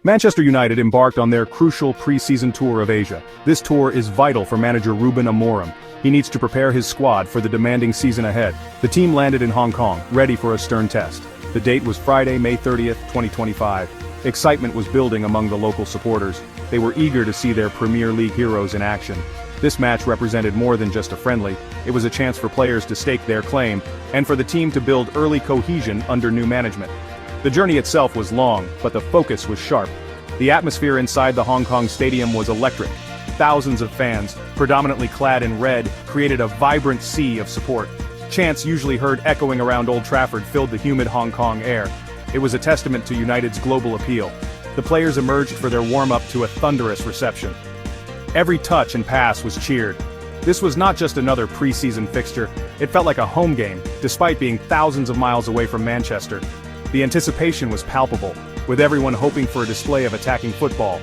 Manchester United embarked on their crucial pre-season tour of Asia. This tour is vital for manager Ruben Amorim. He needs to prepare his squad for the demanding season ahead. The team landed in Hong Kong, ready for a stern test. The date was Friday, May 30th, 2025. Excitement was building among the local supporters. They were eager to see their Premier League heroes in action. This match represented more than just a friendly. It was a chance for players to stake their claim, and for the team to build early cohesion under new management. The journey itself was long, but the focus was sharp. The atmosphere inside the Hong Kong stadium was electric. Thousands of fans, predominantly clad in red, created a vibrant sea of support. Chants usually heard echoing around Old Trafford filled the humid Hong Kong air. It was a testament to United's global appeal. The players emerged for their warm-up to a thunderous reception. Every touch and pass was cheered. This was not just another pre-season fixture, it felt like a home game, despite being thousands of miles away from Manchester. The anticipation was palpable, with everyone hoping for a display of attacking football.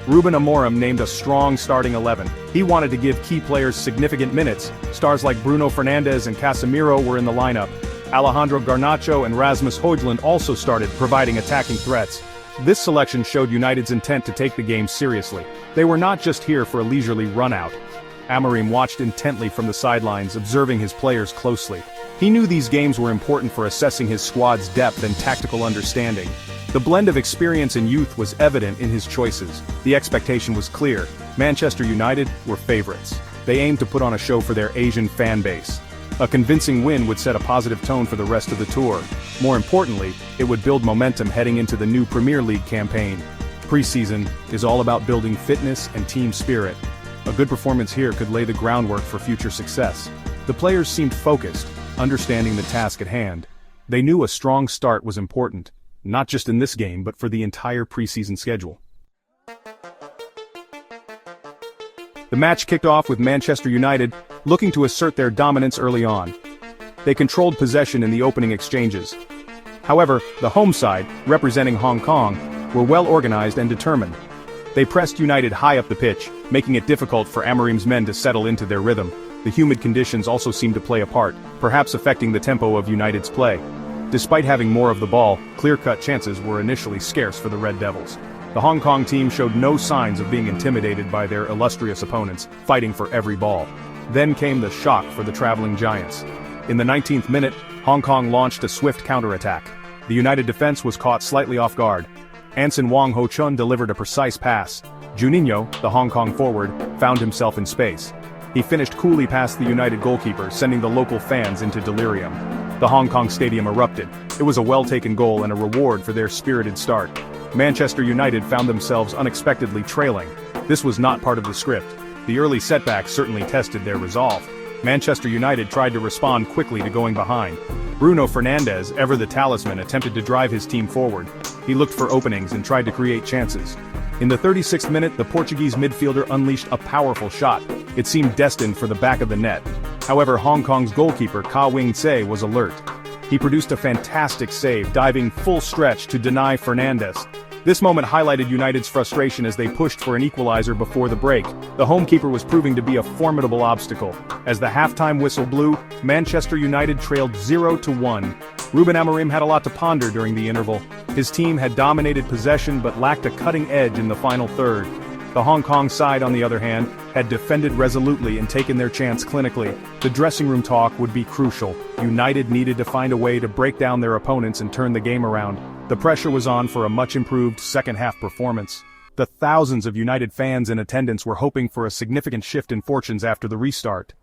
Ruben Amorim named a strong starting 11. He wanted to give key players significant minutes. Stars like Bruno Fernandes and Casemiro were in the lineup. Alejandro Garnacho and Rasmus Højlund also started, providing attacking threats. This selection showed United's intent to take the game seriously. They were not just here for a leisurely run-out. Amorim watched intently from the sidelines, observing his players closely. He knew these games were important for assessing his squad's depth and tactical understanding. The blend of experience and youth was evident in his choices. The expectation was clear. Manchester United were favorites. They aimed to put on a show for their Asian fan base. A convincing win would set a positive tone for the rest of the tour. More importantly, it would build momentum heading into the new Premier League campaign. Pre-season is all about building fitness and team spirit. A good performance here could lay the groundwork for future success. The players seemed focused, understanding the task at hand. They knew a strong start was important, not just in this game but for the entire pre-season schedule. The match kicked off with Manchester United looking to assert their dominance early on. They controlled possession in the opening exchanges. However, the home side, representing Hong Kong, were well organized and determined. They pressed United high up the pitch, making it difficult for Amorim's men to settle into their rhythm. The humid conditions also seemed to play a part, perhaps affecting the tempo of United's play. Despite having more of the ball, clear-cut chances were initially scarce for the Red Devils. The Hong Kong team showed no signs of being intimidated by their illustrious opponents, fighting for every ball. Then came the shock for the traveling giants. In the 19th minute, Hong Kong launched a swift counterattack. The United defense was caught slightly off guard. Anson Wong Ho-chun delivered a precise pass. Juninho, the Hong Kong forward, found himself in space. He finished coolly past the United goalkeeper, sending the local fans into delirium. The Hong Kong stadium erupted. It was a well-taken goal and a reward for their spirited start. Manchester United found themselves unexpectedly trailing. This was not part of the script. The early setbacks certainly tested their resolve. Manchester United tried to respond quickly to going behind. Bruno Fernandes, ever the talisman, attempted to drive his team forward. He looked for openings and tried to create chances. In the 36th minute, the Portuguese midfielder unleashed a powerful shot. It seemed destined for the back of the net. However, Hong Kong's goalkeeper Ka Wing-tse was alert. He produced a fantastic save, diving full stretch to deny Fernandes. This moment highlighted United's frustration as they pushed for an equalizer before the break. The homekeeper was proving to be a formidable obstacle. As the halftime whistle blew, Manchester United trailed 0-1. Ruben Amorim had a lot to ponder during the interval. His team had dominated possession but lacked a cutting edge in the final third. The Hong Kong side, on the other hand, had defended resolutely and taken their chance clinically. The dressing room talk would be crucial. United needed to find a way to break down their opponents and turn the game around. The pressure was on for a much-improved second-half performance. The thousands of United fans in attendance were hoping for a significant shift in fortunes after the restart.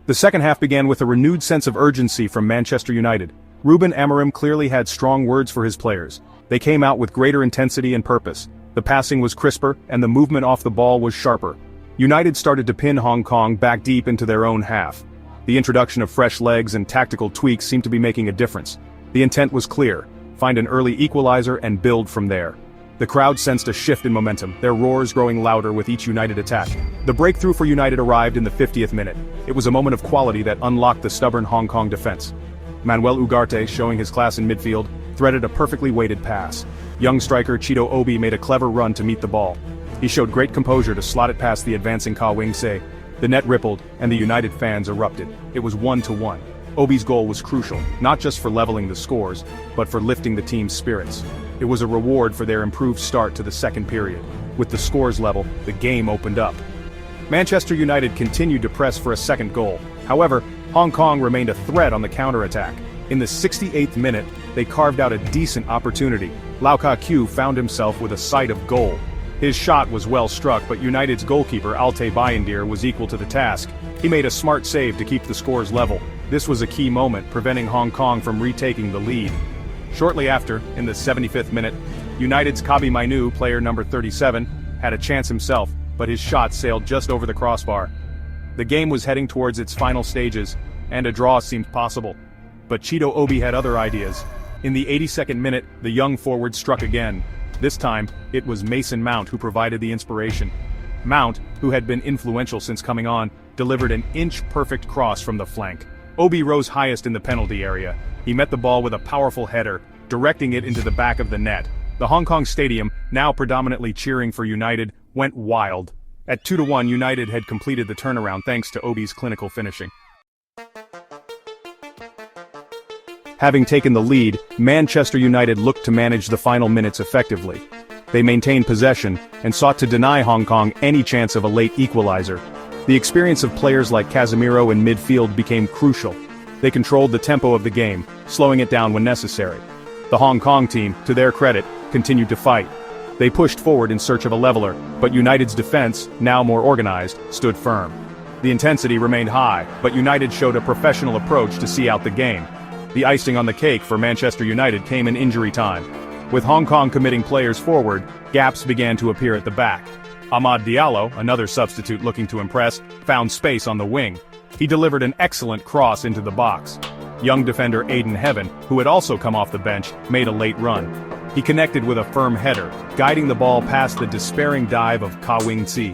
The second half began with a renewed sense of urgency from Manchester United. Ruben Amorim clearly had strong words for his players. They came out with greater intensity and purpose. The passing was crisper, and the movement off the ball was sharper. United started to pin Hong Kong back deep into their own half. The introduction of fresh legs and tactical tweaks seemed to be making a difference. The intent was clear: find an early equalizer and build from there. The crowd sensed a shift in momentum, their roars growing louder with each United attack. The breakthrough for United arrived in the 50th minute. It was a moment of quality that unlocked the stubborn Hong Kong defense. Manuel Ugarte, showing his class in midfield, threaded a perfectly weighted pass. Young striker Chido Obi made a clever run to meet the ball. He showed great composure to slot it past the advancing Ka Wing-se. The net rippled, and the United fans erupted. It was 1-1. Obi's goal was crucial, not just for leveling the scores, but for lifting the team's spirits. It was a reward for their improved start to the second period. With the scores level, the game opened up. Manchester United continued to press for a second goal. However, Hong Kong remained a threat on the counter-attack. In the 68th minute, they carved out a decent opportunity. Lau Ka-Q found himself with a sight of goal. His shot was well struck, but United's goalkeeper Altay Bayindir was equal to the task. He made a smart save to keep the scores level. This was a key moment, preventing Hong Kong from retaking the lead. Shortly after, in the 75th minute, United's Kabi Mainu, player number 37, had a chance himself, but his shot sailed just over the crossbar. The game was heading towards its final stages, and a draw seemed possible. But Chido Obi had other ideas. In the 82nd minute, the young forward struck again. This time, it was Mason Mount who provided the inspiration. Mount, who had been influential since coming on, delivered an inch-perfect cross from the flank. Obi rose highest in the penalty area. He met the ball with a powerful header, directing it into the back of the net. The Hong Kong stadium, now predominantly cheering for United, went wild. At 2-1, United had completed the turnaround thanks to Obi's clinical finishing. Having taken the lead, Manchester United looked to manage the final minutes effectively. They maintained possession and sought to deny Hong Kong any chance of a late equalizer. The experience of players like Casemiro in midfield became crucial. They controlled the tempo of the game, slowing it down when necessary. The Hong Kong team, to their credit, continued to fight. They pushed forward in search of a leveler, but United's defense, now more organized, stood firm. The intensity remained high, but United showed a professional approach to see out the game. The icing on the cake for Manchester United came in injury time. With Hong Kong committing players forward, gaps began to appear at the back. Amad Diallo, another substitute looking to impress, found space on the wing. He delivered an excellent cross into the box. Young defender Aiden Heaven, who had also come off the bench, made a late run. He connected with a firm header, guiding the ball past the despairing dive of Ka Wing-Tsi.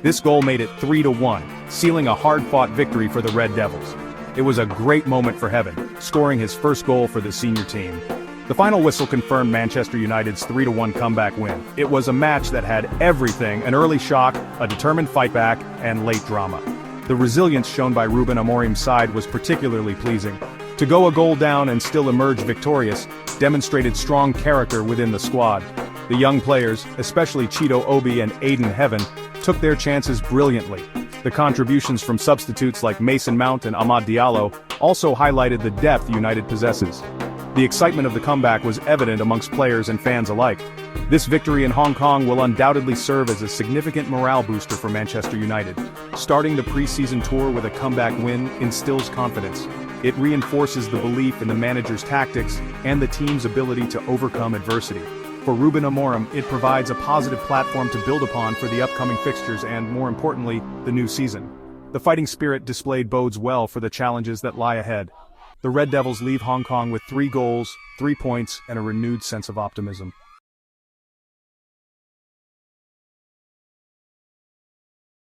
This goal made it 3-1, sealing a hard-fought victory for the Red Devils. It was a great moment for Heaven, scoring his first goal for the senior team. The final whistle confirmed Manchester United's 3-1 comeback win. It was a match that had everything: an early shock, a determined fight back, and late drama. The resilience shown by Ruben Amorim's side was particularly pleasing. To go a goal down and still emerge victorious demonstrated strong character within the squad. The young players, especially Chido Obi and Aiden Heaven, took their chances brilliantly. The contributions from substitutes like Mason Mount and Amad Diallo also highlighted the depth United possesses. The excitement of the comeback was evident amongst players and fans alike. This victory in Hong Kong will undoubtedly serve as a significant morale booster for Manchester United. Starting the pre-season tour with a comeback win instills confidence. It reinforces the belief in the manager's tactics and the team's ability to overcome adversity. For Ruben Amorim, it provides a positive platform to build upon for the upcoming fixtures and, more importantly, the new season. The fighting spirit displayed bodes well for the challenges that lie ahead. The Red Devils leave Hong Kong with 3 goals, 3 points, and a renewed sense of optimism.